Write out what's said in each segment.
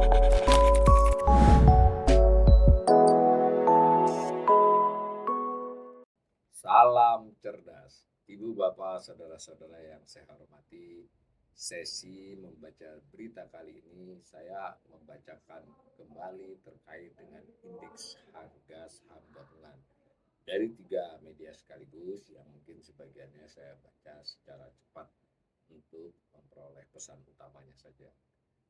Salam cerdas, Ibu Bapak, saudara-saudara yang saya hormati. Sesi membaca berita kali ini saya membacakan kembali terkait dengan indeks harga saham gabungan dari 3 media sekaligus yang mungkin sebagiannya saya baca secara cepat untuk memperoleh pesan utamanya saja.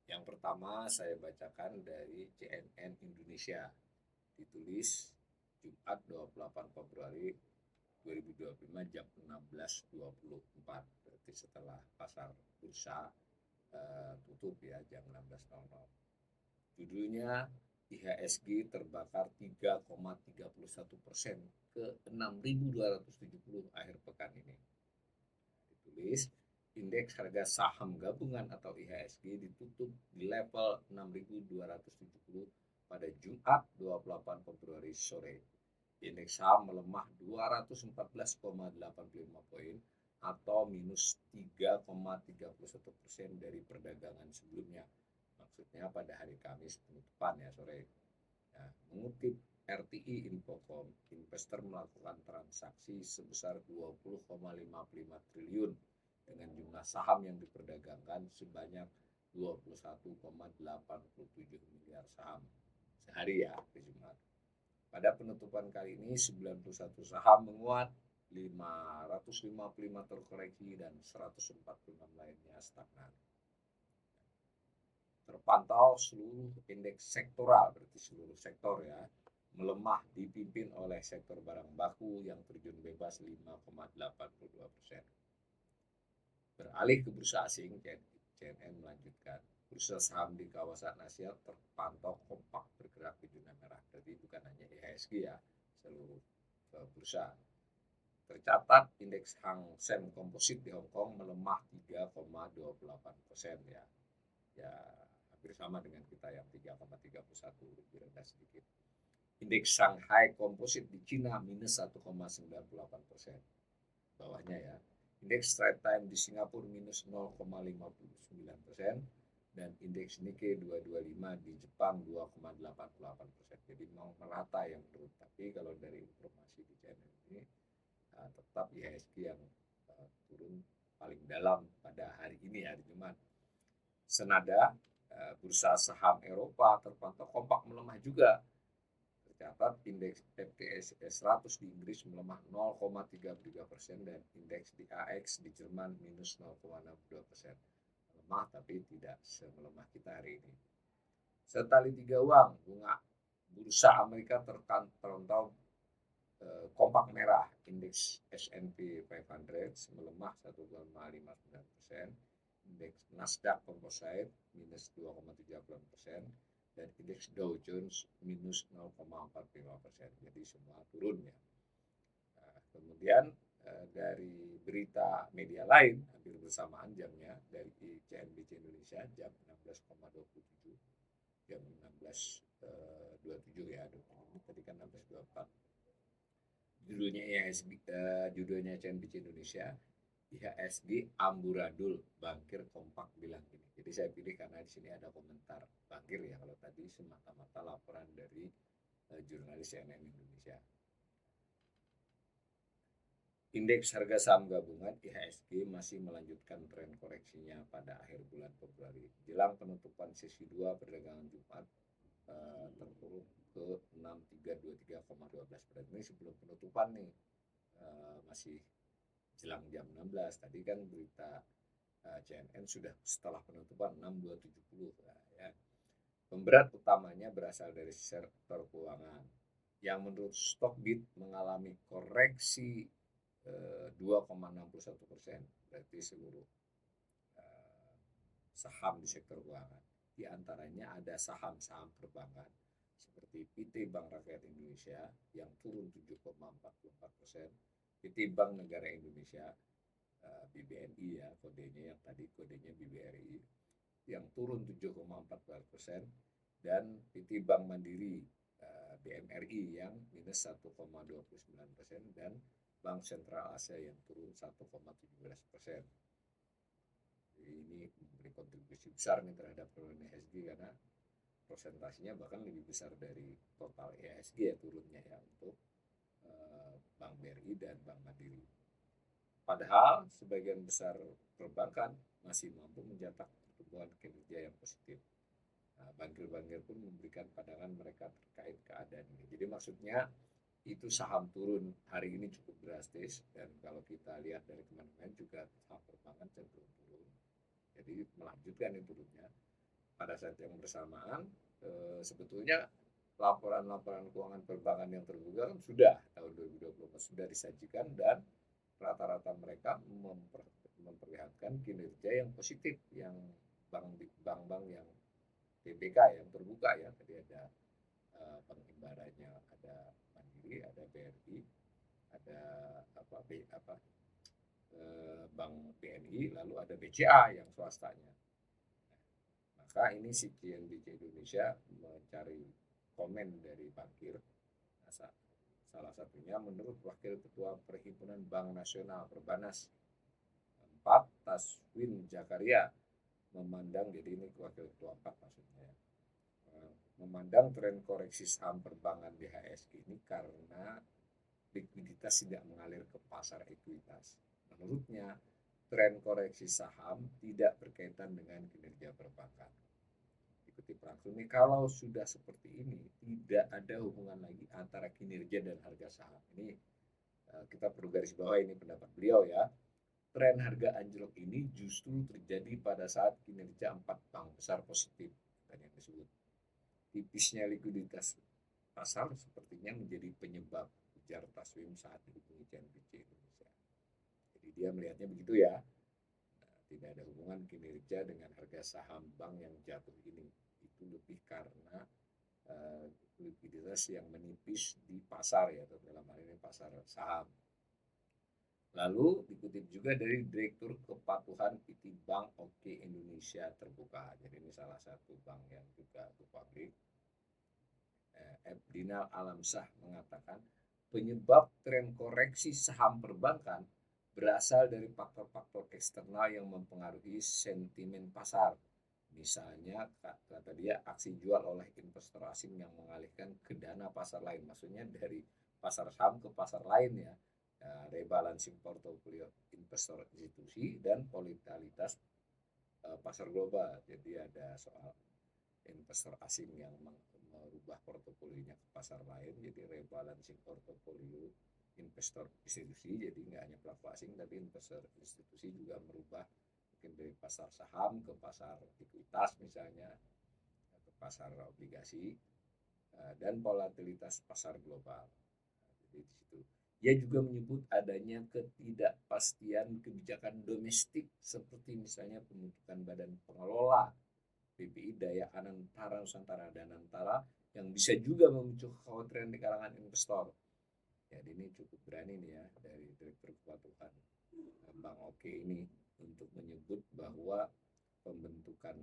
Yang pertama saya bacakan dari CNN Indonesia, ditulis Jumat 28 Februari 2025 jam 16.24, berarti setelah pasar bursa tutup ya jam 16.00. Judulnya IHSG terbakar 3,31% ke 6.270 akhir pekan ini. Ditulis indeks harga saham gabungan atau IHSG ditutup di level 6.270 pada Jumat 28 Februari sore. Indeks saham melemah 214,85 poin atau minus 3,31% dari perdagangan sebelumnya. Maksudnya pada hari Kamis penutupan ya sore. Nah, mengutip RTI Infocom, investor melakukan transaksi sebesar 20,55 triliun dengan jumlah saham yang diperdagangkan sebanyak 21,87 miliar saham sehari ya di Jumat. Pada penutupan kali ini 91 saham menguat, 555 terkoreksi dan 146 lainnya stagnan. Terpantau seluruh indeks sektoral, berarti seluruh sektor ya, melemah dipimpin oleh sektor barang baku yang terjun bebas 5,82%. Beralih ke bursa asing, CNN melanjutkan, bursa saham di kawasan Asia terpantau kompak bergerak di zona merah. Jadi bukan hanya IHSG ya, seluruh bursa. Tercatat indeks Hang Seng Komposit di Hong Kong melemah 3,28% ya. Ya, hampir sama dengan kita yang 3,31, lebih rendah sedikit. Indeks Shanghai Komposit di Cina minus 1,98%. Bawahnya ya. Indeks Straits Times di Singapura minus 0,59% dan indeks Nikkei 225 di Jepang 2,88%. Jadi mau merata yang turun. Tapi kalau dari informasi di channel ini tetap IHSG yang turun paling dalam pada hari ini hari Jumat. Senada bursa saham Eropa terpantau kompak melemah juga. Tercatat indeks FTSE 100 di Inggris melemah 0,33% dan indeks di AX di Jerman minus 0,62%. Melemah tapi tidak semelemah kita hari ini. Setali tiga uang, bunga bursa Amerika terpantau kompak merah. Indeks S&P 500 melemah 1,59%. Indeks Nasdaq Composite minus 2,38%. Dan indeks Dow Jones minus 0,45%. Jadi semua turun ya. Kemudian dari berita media lain hampir bersamaan jamnya dari CNBC Indonesia jam 16,27, jam 16.27 ya, tadi kan 16.24. Judulnya CNBC Indonesia, IHSG amburadul, bangkir kompak bilang gini. Jadi saya pilih karena di sini ada komentar bangkir ya, kalau tadi semata-mata laporan dari jurnalis CNN Indonesia. Indeks harga saham gabungan IHSG masih melanjutkan tren koreksinya pada akhir bulan Februari. Jelang penutupan sesi 2 perdagangan Jumat terpuruk ke 6323,12. Berarti ini sebelum penutupan nih, masih jelang jam 16. Tadi kan berita CNN sudah setelah penutupan 6270 ya. Pemberat utamanya berasal dari sektor keuangan yang menurut Stockbit mengalami koreksi 2,61%, berarti seluruh saham di sektor keuangan. Di antaranya ada saham-saham perbankan seperti PT Bank Rakyat Indonesia yang turun 7,44%, PT Bank Negara Indonesia BBNI ya kodenya, yang tadi kodenya BBRI yang turun 7,14%, dan PT Bank Mandiri BMRI yang minus 1,29%, dan Bank Sentral Asia yang turun 1,17%. Ini memberi kontribusi besar nih terhadap penurunan IHSG karena Persentasenya bahkan lebih besar dari total IHSG ya turunnya ya untuk Bank BRI dan Bank Mandiri. Padahal sebagian besar perbankan masih mampu mencetak pertumbuhan kinerja yang positif. Nah, bankir-bankir pun memberikan pandangan mereka terkait keadaan ini. Jadi maksudnya itu saham turun hari ini cukup drastis, dan kalau kita lihat dari kemarin juga saham perbankan cenderung turun. Jadi melanjutkan itu turunnya. Pada saat yang bersamaan sebetulnya laporan-laporan keuangan perbankan yang terbuka kan sudah tahun 2024 sudah disajikan, dan rata-rata mereka memperlihatkan kinerja yang positif, yang bank-bank yang TBK yang terbuka ya. Tadi ada bank himbaranya, ada Mandiri, ada BRI, ada Bank BNI, lalu ada BCA yang swastanya. Maka ini si CNBC Indonesia mencari komen dari bankir. Salah satunya menurut Wakil Ketua Perhimpunan Bank Nasional Perbanas 4 Taswin Jakaria memandang, jadi ini Wakil Ketua 4 maksudnya, memandang tren koreksi saham perbankan di HSG ini karena likuiditas tidak mengalir ke pasar ekuitas. Menurutnya, tren koreksi saham tidak berkaitan dengan kinerja perbankan. Dikutip langsung nih, kalau sudah seperti ini, tidak ada hubungan lagi antara kinerja dan harga saham. Ini kita perlu garis bawah, ini pendapat beliau ya. Tren harga anjlok ini justru terjadi pada saat kinerja 4 bank besar positif, dan yang disebut tipisnya likuiditas pasar sepertinya menjadi penyebab, ujar Taswim saat dihubungi CNBC Indonesia. Jadi dia melihatnya begitu ya. Tidak ada hubungan kinerja dengan harga saham bank yang jatuh ini. Itu lebih karena likuiditas yang menipis di pasar ya, atau dalam hal ini pasar saham. Lalu dikutip juga dari Direktur Kepatuhan PT Bank Oke Indonesia Terbuka. Jadi ini salah satu bank yang juga go public. Dinal Alamsyah mengatakan penyebab tren koreksi saham perbankan berasal dari faktor-faktor eksternal yang mempengaruhi sentimen pasar. Misalnya kata dia aksi jual oleh investor asing yang mengalihkan ke dana pasar lain. Maksudnya dari pasar saham ke pasar lain ya. Rebalancing portofolio investor institusi dan volatilitas pasar global. Jadi ada soal investor asing yang merubah portofolionya ke pasar lain, jadi rebalancing portofolio investor institusi. Jadi nggak hanya pelaku asing tapi investor institusi juga merubah mungkin dari pasar saham ke pasar ekuitas misalnya, ke pasar obligasi, dan volatilitas pasar global. Jadi di situ dia juga menyebut adanya ketidakpastian kebijakan domestik seperti misalnya pembentukan badan pengelola BPI Daya Anantara Nusantara dan Antara yang bisa juga memicu kekhawatiran di kalangan investor. Jadi ini cukup berani nih ya dari Direktur Kepatuhan Bank Oke ini untuk menyebut bahwa pembentukan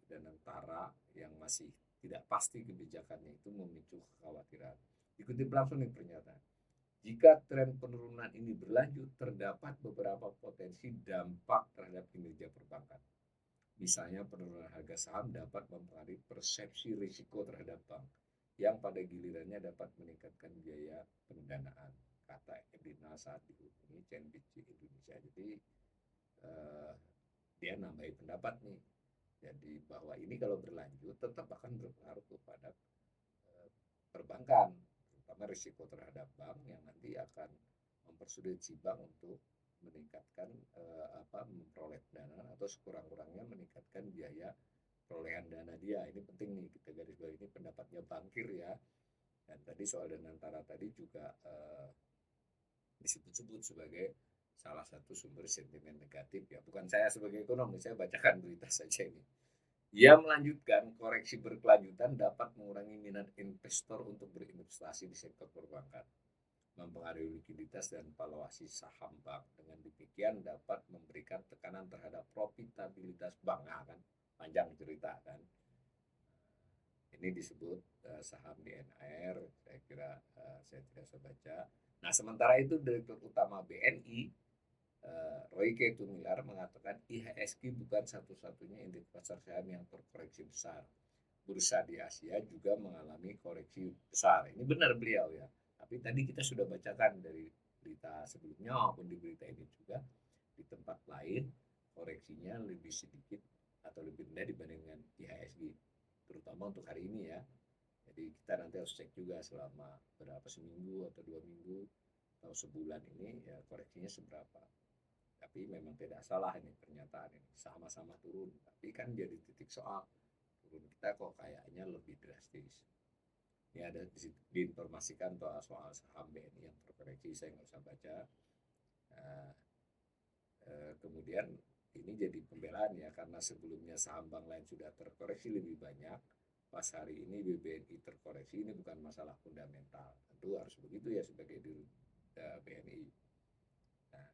Danantara yang masih tidak pasti kebijakannya itu memicu kekhawatiran. Dikutip langsung nih pernyataan. Jika tren penurunan ini berlanjut, terdapat beberapa potensi dampak terhadap kinerja perbankan. Misalnya penurunan harga saham dapat mempengaruhi persepsi risiko terhadap bank, yang pada gilirannya dapat meningkatkan biaya pendanaan, kata Edina saat dihubungi CNBC Indonesia. Jadi dia nambahin pendapat nih. Jadi bahwa ini kalau berlanjut tetap akan berpengaruh kepada perbankan, terutama risiko terhadap bank yang nanti akan mempersulit si bank untuk meningkatkan memperoleh dana, atau sekurang-kurangnya meningkatkan biaya perolehan dana dia. Ini penting nih kita garis bawah, ini pendapatnya bankir ya. Dan tadi soal Danantara tadi juga disebut-sebut sebagai salah satu sumber sentimen negatif ya. Bukan saya sebagai ekonom, saya bacakan berita saja ini. Ia melanjutkan, koreksi berkelanjutan dapat mengurangi minat investor untuk berinvestasi di sektor perbankan, mempengaruhi likuiditas dan valuasi saham bank. Dengan demikian dapat memberikan tekanan terhadap profitabilitas bank. Nah, kan panjang cerita kan. Ini disebut saham DNR. Saya kira saya tidak bisa baca. Nah, sementara itu Direktur Utama BNI Royke Tumilar mengatakan IHSG bukan satu-satunya indikator saham yang terkoreksi besar. bursa di Asia juga mengalami koreksi besar. Ini benar beliau ya. Tapi tadi kita sudah bacakan dari berita sebelumnya maupun di berita ini juga, di tempat lain koreksinya lebih sedikit atau lebih rendah dibandingkan IHSG, terutama untuk hari ini ya. Jadi kita nanti harus cek juga selama berapa, seminggu atau 2 minggu atau sebulan ini ya koreksinya seberapa. Tapi memang tidak salah ini pernyataan ini, sama-sama turun, tapi kan jadi titik soal turun kita kok kayaknya lebih drastis. Ini ada diinformasikan soal saham BNI yang terkoreksi, saya nggak usah baca. Nah, kemudian ini jadi pembelaan ya, karena sebelumnya saham bank lain sudah terkoreksi lebih banyak, pas hari ini BBNI terkoreksi, ini bukan masalah fundamental, tentu harus begitu ya sebagai di BNI. Nah,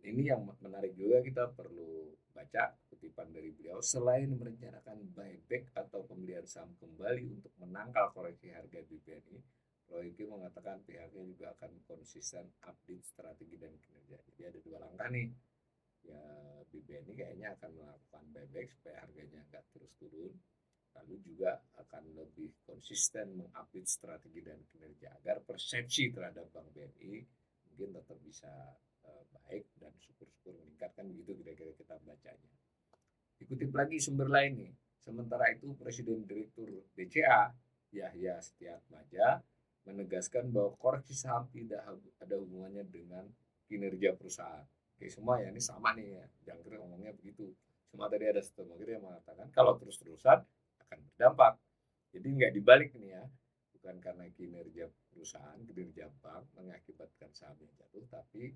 ini yang menarik juga, kita perlu baca kutipan dari beliau. Selain merencanakan buyback atau pembelian saham kembali untuk menangkal koreksi harga BBNI, Royke mengatakan pihaknya juga akan konsisten update strategi dan kinerja. Jadi ada 2 langkah nih. Ya, BBNI kayaknya akan melakukan buyback supaya harganya nggak terus turun. Lalu juga akan lebih konsisten mengupdate strategi dan kinerja agar persepsi terhadap Bank BNI mungkin tetap bisa baik dan syukur-syukur meningkatkan, begitu kira-kira kita bacanya. Dikutip lagi sumber lain nih, sementara itu Presiden Direktur BCA Yahya Setiatmaja menegaskan bahwa koreksi saham tidak ada hubungannya dengan kinerja perusahaan. Oke, semua ya ini sama nih ya, Jangkrik ngomongnya begitu. Cuma tadi ada satu yang mengatakan kalau terus-terusan akan berdampak. Jadi nggak dibalik nih ya, bukan karena kinerja perusahaan, kinerja bank mengakibatkan sahamnya jatuh, tapi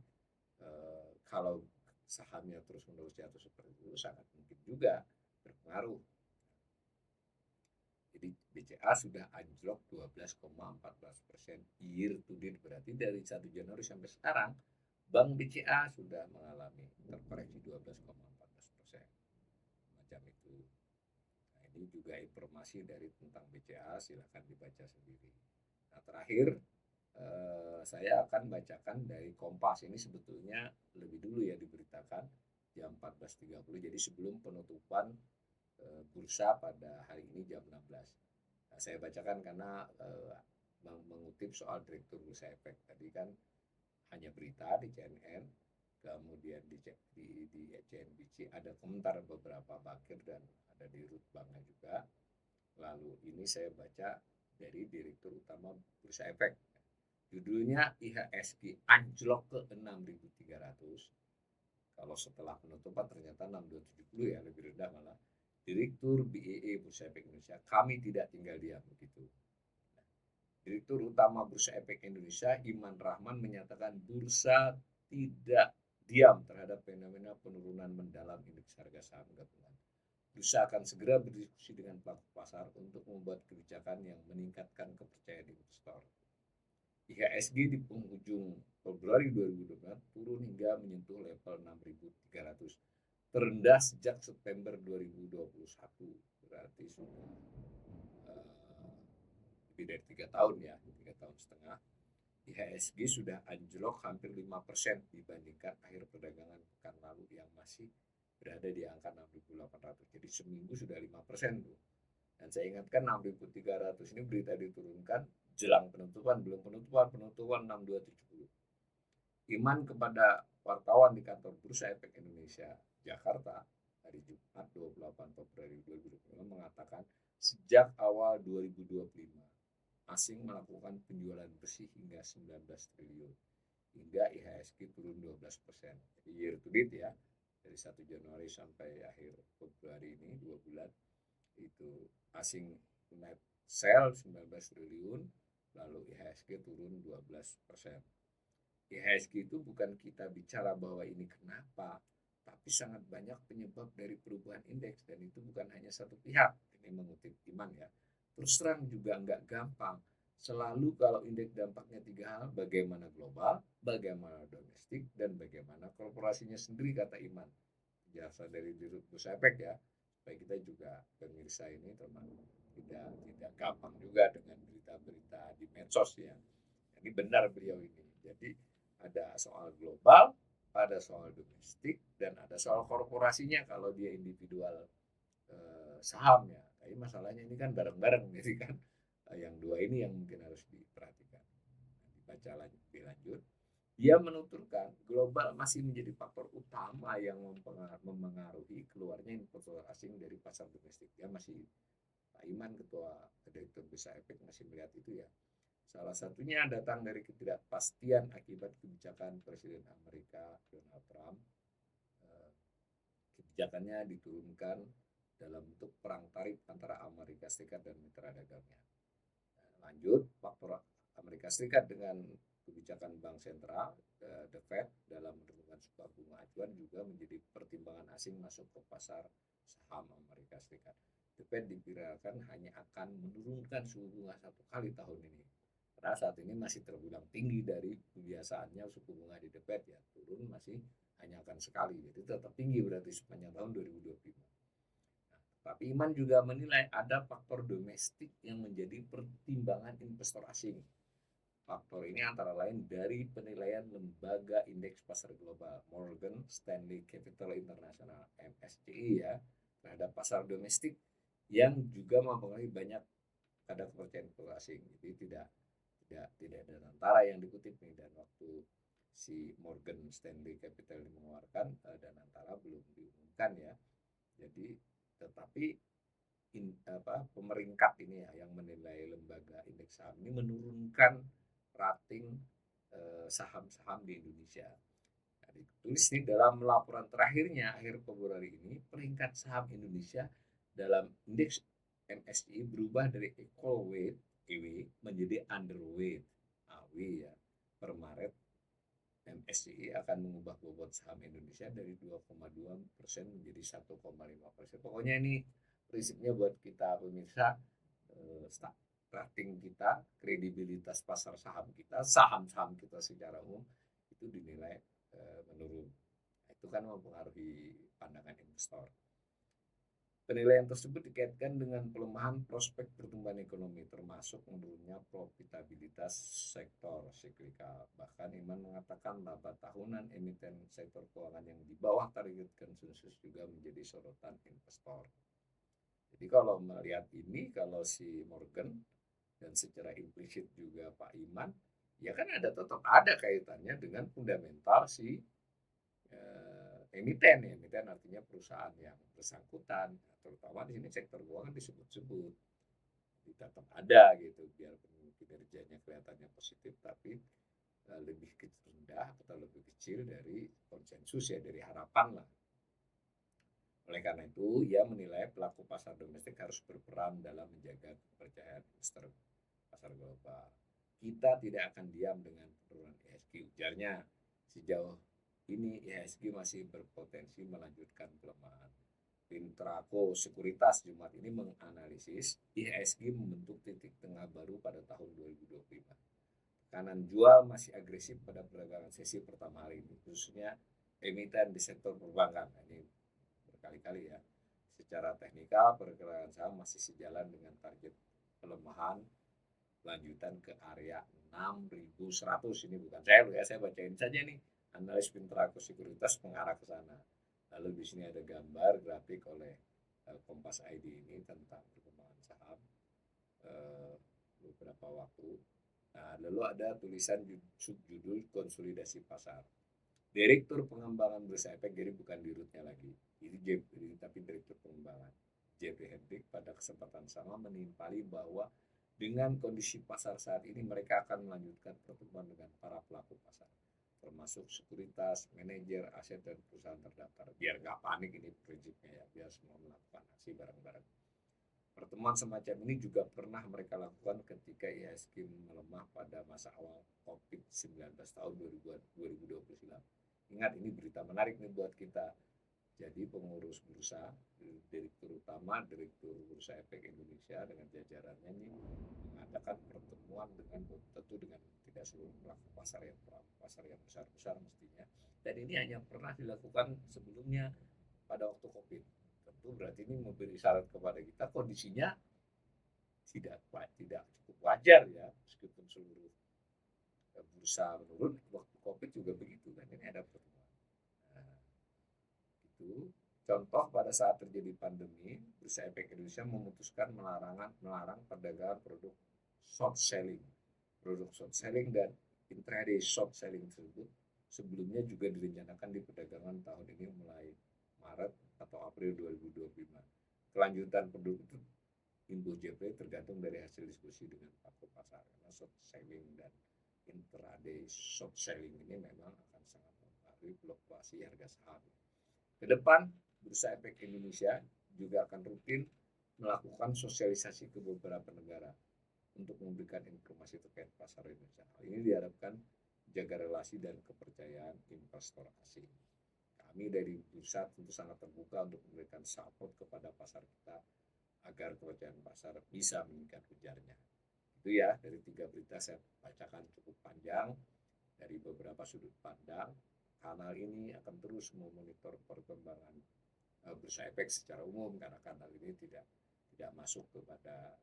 kalau sahamnya terus-menerus jatuh seperti itu sangat mungkin juga berpengaruh. Jadi BCA sudah anjlok 12,14% year to date, berarti dari 1 Januari sampai sekarang Bank BCA sudah mengalami terkoreksi 12,14%. Macam itu. Nah, ini juga informasi dari tentang BCA, silakan dibaca sendiri. Nah, terakhir saya akan bacakan dari Kompas. Ini sebetulnya lebih dulu ya diberitakan, jam 14.30, jadi sebelum penutupan bursa pada hari ini jam 16. Nah, saya bacakan karena mengutip soal Direktur Bursa Efek. Tadi kan hanya berita di CNN, kemudian di CNBC ada komentar beberapa bakir dan ada di Root Banknya juga. Lalu ini saya baca dari Direktur Utama Bursa Efek. Judulnya IHSG anjlok ke 6.300. Kalau setelah penutupan ternyata 6.270 ya, lebih rendah malah. Direktur BEE Bursa Efek Indonesia, kami tidak tinggal diam begitu. Direktur Utama Bursa Efek Indonesia Iman Rahman menyatakan bursa tidak diam terhadap fenomena penurunan mendalam indeks harga saham gabungan. Bursa akan segera berdiskusi dengan pelaku pasar untuk membuat kebijakan yang meningkatkan kepercayaan investor. IHSG di penghujung Februari 2024 turun hingga menyentuh level 6.300, terendah sejak September 2021, berarti sudah lebih dari 3 tahun ya, 3 tahun setengah. IHSG sudah anjlok hampir 5% dibandingkan akhir perdagangan pekan lalu yang masih berada di angka 6.800. Jadi seminggu sudah 5% tuh. Dan saya ingatkan 6.300 ini berita diturunkan jelang penutupan, belum penutupan 6.270. Iman kepada wartawan di kantor Bursa Efek Indonesia Jakarta hari Jumat 28 Februari 2025 mengatakan sejak awal 2025 asing melakukan penjualan bersih hingga 19 triliun hingga IHSG turun 12%. Jadi year to date ya, dari 1 Januari sampai akhir Februari ini 2 bulan itu asing net sell 19 triliun, lalu IHSG turun 12%. IHSG itu bukan kita bicara bahwa ini kenapa, tapi sangat banyak penyebab dari perubahan indeks, dan itu bukan hanya satu pihak. Ini mengutip Iman ya. Terus terang juga nggak gampang. Selalu kalau indeks dampaknya 3 hal, bagaimana global, bagaimana domestik, dan bagaimana korporasinya sendiri, kata Iman. Jasa dari Dirut Bursa Efek ya, supaya kita juga pemirsa ini tidak gampang juga dengan berita-berita di medsos ya. Ini benar beliau ini. Jadi ada soal global, ada soal domestik, dan ada soal korporasinya kalau dia individual sahamnya. Tapi Tapi masalahnya ini kan bareng-bareng, jadi kan yang dua ini yang mungkin harus diperhatikan. Dibaca lebih lanjut. Dia menuturkan global masih menjadi faktor utama yang memengaruhi keluarnya investor asing dari pasar domestik. Dia masih, Pak Iman, Ketua Direktur Bursa Efek, masih melihat itu ya. Salah satunya datang dari ketidakpastian akibat kebijakan Presiden Amerika Donald Trump. Kebijakannya diturunkan dalam bentuk perang tarif antara Amerika Serikat dan mitra dagangnya. Lanjut, faktor Amerika Serikat dengan kebijakan bank sentral, the Fed, dalam menurunkan suku bunga acuan juga menjadi pertimbangan asing masuk ke pasar saham Amerika Serikat. The Fed diperkirakan hanya akan menurunkan suku bunga 1 kali tahun ini. Karena saat ini masih terbilang tinggi dari kebiasaannya suku bunga di The Fed ya, turun masih hanya akan sekali, jadi tetap tinggi berarti sepanjang tahun 2025. Tapi Iman juga menilai ada faktor domestik yang menjadi pertimbangan investor asing. Faktor ini antara lain dari penilaian lembaga indeks pasar global Morgan Stanley Capital International (MSCI) ya terhadap pasar domestik yang juga mempengaruhi banyak kadar kepercayaan investor asing. Jadi tidak ada antara yang dikutip nih, dan waktu si Morgan Stanley Capital mengeluarkan dan antara belum diumumkan ya. Jadi tetapi pemeringkat ini ya yang menilai lembaga indeks saham ini menurunkan rating saham-saham di Indonesia. Nah, ditulis nih dalam laporan terakhirnya akhir Februari ini, peringkat saham Indonesia dalam indeks MSCI berubah dari equal weight (EW) menjadi underweight (AW) ya. Per Maret MSCI akan mengubah bobot saham Indonesia dari 2,2% menjadi 1,5%. Pokoknya ini prinsipnya buat kita pemirsa, rating kita, kredibilitas pasar saham kita, saham-saham kita secara umum itu dinilai menurun. Itu kan mempengaruhi pandangan investor. Penilaian tersebut dikaitkan dengan pelemahan prospek pertumbuhan ekonomi, termasuk menurunnya profitabilitas sektor siklikal. Bahkan Iman mengatakan laba tahunan emiten sektor keuangan yang di bawah target konsensus juga menjadi sorotan investor. Jadi kalau melihat ini, kalau si Morgan dan secara implisit juga Pak Iman, ya kan tetap ada kaitannya dengan fundamental si emiten. Emiten artinya perusahaan yang bersangkutan, terutama di sini sektor keuangan disebut-sebut, tetap ada gitu, biarpun kinerjanya kelihatannya positif tapi lebih rendah atau lebih kecil dari konsensus ya, dari harapan lah. Oleh karena itu, ia menilai pelaku pasar domestik harus berperan dalam menjaga kepercayaan investor pasar global. Kita tidak akan diam dengan penurunan IHSG, ujarnya. Sejauh ini IHSG masih berpotensi melanjutkan pelemahan. Pintraco Sekuritas Jumat ini menganalisis IHSG membentuk titik tengah baru pada tahun 2025. Tekanan jual masih agresif pada perdagangan sesi pertama hari ini, khususnya emiten di sektor perbankan. Ini berkali-kali ya. Secara teknikal, pergerakan saham masih sejalan dengan target pelemahan lanjutan ke area 6.100. Ini bukan saya loh ya, saya bacain saja nih. Analis Pintraco Sekuritas mengarah ke sana. Lalu di sini ada gambar grafik oleh Kompas ID ini tentang perkembangan saham beberapa waktu. Nah, lalu ada tulisan subjudul konsolidasi pasar. Direktur Pengembangan Bursa Efek, jadi bukan dirutnya lagi. Ini tapi Direktur Pengembangan JP Hendrik pada kesempatan sama menimpali bahwa dengan kondisi pasar saat ini mereka akan melanjutkan pertemuan dengan para pelaku pasar, termasuk sekuritas, manajer, aset, dan perusahaan terdaftar. Biar nggak panik, ini prinsipnya ya, biar semua melakukan aksi bareng-bareng. Pertemuan semacam ini juga pernah mereka lakukan ketika IHSG melemah pada masa awal COVID-19 tahun 2020 silam. Ingat, ini berita menarik nih buat kita. Jadi pengurus bursa, direktur utama Direktur Bursa Efek Indonesia dengan jajarannya ini mengadakan pertemuan tentu dengan tidak seluruh pelaku pasar yang besar-besar mestinya. Dan ini hanya pernah dilakukan sebelumnya pada waktu COVID. Tentu berarti ini memberi syarat kepada kita kondisinya tidak cukup wajar ya, meskipun seluruh bursa menurun, waktu COVID juga begitu kan. Ini ada pertemuan. Nah, itu Contoh, pada saat terjadi pandemi, Bursa Efek Indonesia memutuskan melarang perdagangan produk short selling. Produk short selling dan intraday short selling tersebut sebelumnya juga direncanakan di perdagangan tahun ini mulai Maret atau April 2025. Kelanjutan produk itu Indo JP tergantung dari hasil diskusi dengan pelaku pasar, karena short selling dan intraday short selling ini memang akan sangat mempengaruhi fluktuasi harga saham. Ke depan, Bursa Efek Indonesia juga akan rutin melakukan sosialisasi ke beberapa negara untuk memberikan informasi terkait pasar Indonesia. Hal ini diharapkan jaga relasi dan kepercayaan investor asing. Kami dari Bursa tentu sangat terbuka untuk memberikan support kepada pasar kita agar kepercayaan pasar bisa meningkat ujarnya. Itu ya, dari 3 berita saya bacakan cukup panjang dari beberapa sudut pandang. Kanal ini akan terus memonitor perkembangan Bursa Efek secara umum, karena kanal ini tidak masuk kepada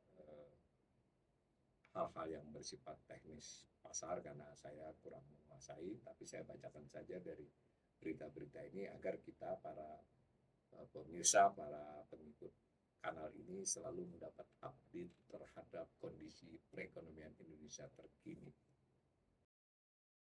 hal-hal yang bersifat teknis pasar karena saya kurang menguasai, tapi saya bacakan saja dari berita-berita ini agar kita para pemirsa, para pengikut kanal ini selalu mendapat update terhadap kondisi perekonomian Indonesia terkini.